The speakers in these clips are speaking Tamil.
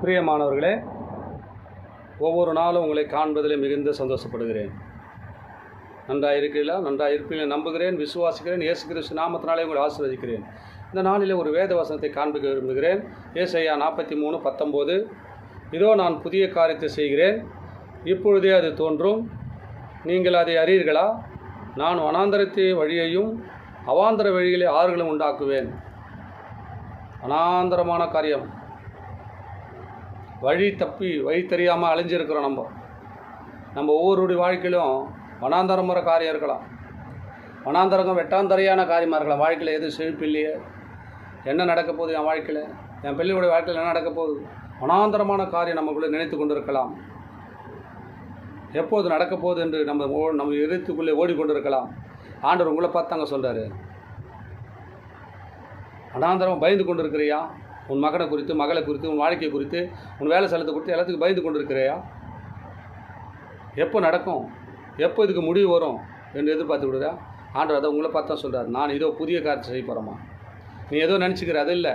பிரியமானவர்களே, ஒவ்வொரு நாளும் உங்களை காண்பதில் மிகுந்த சந்தோஷப்படுகிறேன். நன்றாக இருக்கிறீர்களா? நன்றாக இருப்பீர்கள் நம்புகிறேன், விசுவாசிக்கிறேன். இயேசு கிறிஸ்து நாமத்தினாலே உங்களை ஆசீர்வதிக்கிறேன். இந்த நாளில் ஒரு வேத வசனத்தை காண்பிக்க விரும்புகிறேன். ஏசாயா 43:19. இதோ நான் புதிய காரியத்தை செய்கிறேன், இப்பொழுதே அது தோன்றும், நீங்கள் அதை அறியீர்களா? நான் வனாந்தரத்தை வழியையும் அவாந்தர வழிகளை ஆறுகளும் உண்டாக்குவேன். வனாந்தரமான காரியம், வழி தப்பி வழி தெரியாமல் அலைஞ்சிருக்கிறோம். நம்ம ஒவ்வொருடைய வாழ்க்கையிலும் வனாந்தரமுறை காரியம் இருக்கலாம். வனாந்தரங்கம் வெட்டாந்தரையான காரியமாக இருக்கலாம். வாழ்க்கையில் எதுவும் செழிப்பு இல்லையே, என்ன நடக்க போகுது என் வாழ்க்கையில், என் பிள்ளையுடைய வாழ்க்கையில் என்ன நடக்க போகுது, வனாந்தரமான காரியம் நமக்குள்ளே நினைத்து கொண்டு இருக்கலாம். எப்போது நடக்க போகுது என்று நம்ம இதயத்துக்குள்ளே ஓடிக்கொண்டிருக்கலாம். ஆண்டவர் உங்களை பார்த்தாங்க சொல்கிறாரு, வனாந்தரம் பயந்து கொண்டு இருக்கிறியா? உன் மகனை குறித்து, மகளை குறித்து, உன் வாழ்க்கை குறித்து, உன் வேலை ஸ்தலத்தை குறித்து எல்லாத்துக்கும் பயந்து கொண்டு இருக்கிறையா? எப்போ நடக்கும், எப்போ இதுக்கு முடிவு வரும் என்று எதிர்பார்த்து விடுறா? ஆண்டவர் அதை உங்களை பார்த்தா சொல்கிறார், நான் இதோ புதிய காரியத்தை செய்ய போகிறேம்மா. நீ ஏதோ நினச்சிக்கிற, அது இல்லை,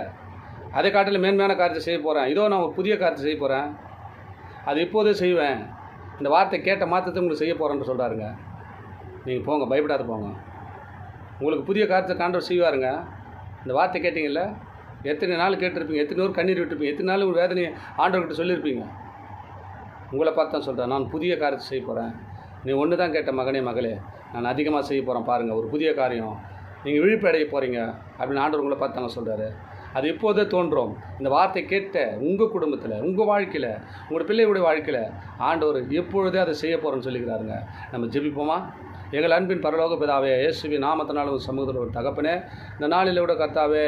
அதை காட்டில் மேன்மையான காரியத்தை செய்ய போகிறேன். இதோ நான் ஒரு புதிய காரியத்தை செய்ய போகிறேன், அது இப்போதே செய்வேன். இந்த வார்த்தை கேட்ட மாற்றத்தை உங்களுக்கு செய்ய போகிறேன்னு சொல்கிறாருங்க. நீங்கள் போங்க, பயப்படாத போங்க. உங்களுக்கு புதிய காரியத்தை ஆண்டவர் செய்வாருங்க. இந்த வார்த்தை கேட்டிங்கல்ல, எத்தனை நாள் கேட்டிருப்பீங்க, எத்தனை பேர் கண்ணீர் விட்டுருப்பீங்க, எத்தனை நாள் ஒரு வேதனையை ஆண்டவர்கிட்ட சொல்லியிருப்பீங்க. உங்களை பார்த்து தான் சொல்கிறேன், நான் புதிய காரியத்தை செய்ய போகிறேன். நீ ஒன்று தான் கேட்ட மகனே மகளே, நான் அதிகமாக செய்ய போகிறேன் பாருங்கள், ஒரு புதிய காரியம், நீங்கள் விழிப்பு அடைய போகிறீங்க அப்படின்னு ஆண்டவர் உங்களை பார்த்தாங்க சொல்கிறாரு. அது இப்போதே தோன்றும். இந்த வார்த்தை கேட்ட உங்கள் குடும்பத்தில், உங்கள் வாழ்க்கையில், உங்களோட பிள்ளைகளுடைய வாழ்க்கையில் ஆண்டவர் எப்பொழுதே அதை செய்ய போகிறேன்னு சொல்லிக்கிறாருங்க. நம்ம ஜெபிப்போமா? எங்கள் அன்பின் பரலோக பிதாவே, இயேசுவின் நாமத்தினால ஒரு சமூகத்தில் ஒரு தகப்பனே, இந்த நாளில் விட கர்த்தாவே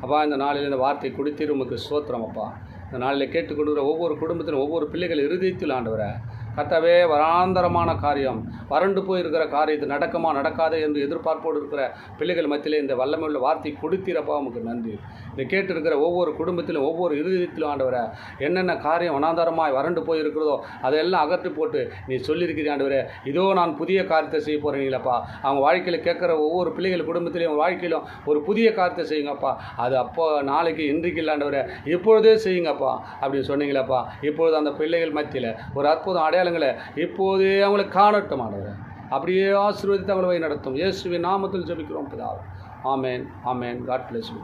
அப்பா, இந்த நாளில் இந்த வார்த்தை கொடுத்தீர், உமக்கு ஸ்தோத்திரம் அப்பா. இந்த நாளில் கேட்டுக்கொண்டு ஒவ்வொரு குடும்பத்திலும் ஒவ்வொரு பிள்ளைகள் இருதயத்தில் ஆண்டவரை கர்த்தாவே, வராந்தரமான காரியம், வறண்டு போயிருக்கிற காரியத்தை நடக்குமா நடக்காதே என்று எதிர்பார்ப்போடு இருக்கிற பிள்ளைகள் மத்தியிலே இந்த வல்லமையுள்ள வார்த்தை கொடுத்தீரப்பா, உமக்கு நன்றி. இதை கேட்டிருக்கிற ஒவ்வொரு குடும்பத்திலும் ஒவ்வொரு இருதயத்திலும் ஆண்டவரை என்னென்ன காரியம் வனாந்தரமாய் வறண்டு போயிருக்கிறதோ அதையெல்லாம் அகற்றி போட்டு நீ சொல்லியிருக்கிறீ ஆண்டவரே, இதோ நான் புதிய காரியத்தை செய்ய போகிறீங்களப்பா. அவங்க வாழ்க்கையில் கேட்குற ஒவ்வொரு பிள்ளைகள் குடும்பத்திலையும் அவங்க வாழ்க்கையிலும் ஒரு புதிய காரியத்தை செய்யுங்கப்பா. அது அப்போ நாளைக்கு இன்றைக்கு இல்லாண்டவரை இப்பொழுதே செய்யுங்கப்பா அப்படின்னு சொன்னீங்களப்பா. இப்பொழுது அந்த பிள்ளைகள் மத்தியில் ஒரு அற்புதம் அடையாளங்களை இப்போதே அவங்களை காணட்டும் ஆண்டவரே. அப்படியே ஆசீர்வதித்து அவங்களை வழி நடத்தும். இயேசுவின் நாமத்தில் ஜெபிக்கிறோம் பிதாவே. ஆமென், ஆமென். God bless you.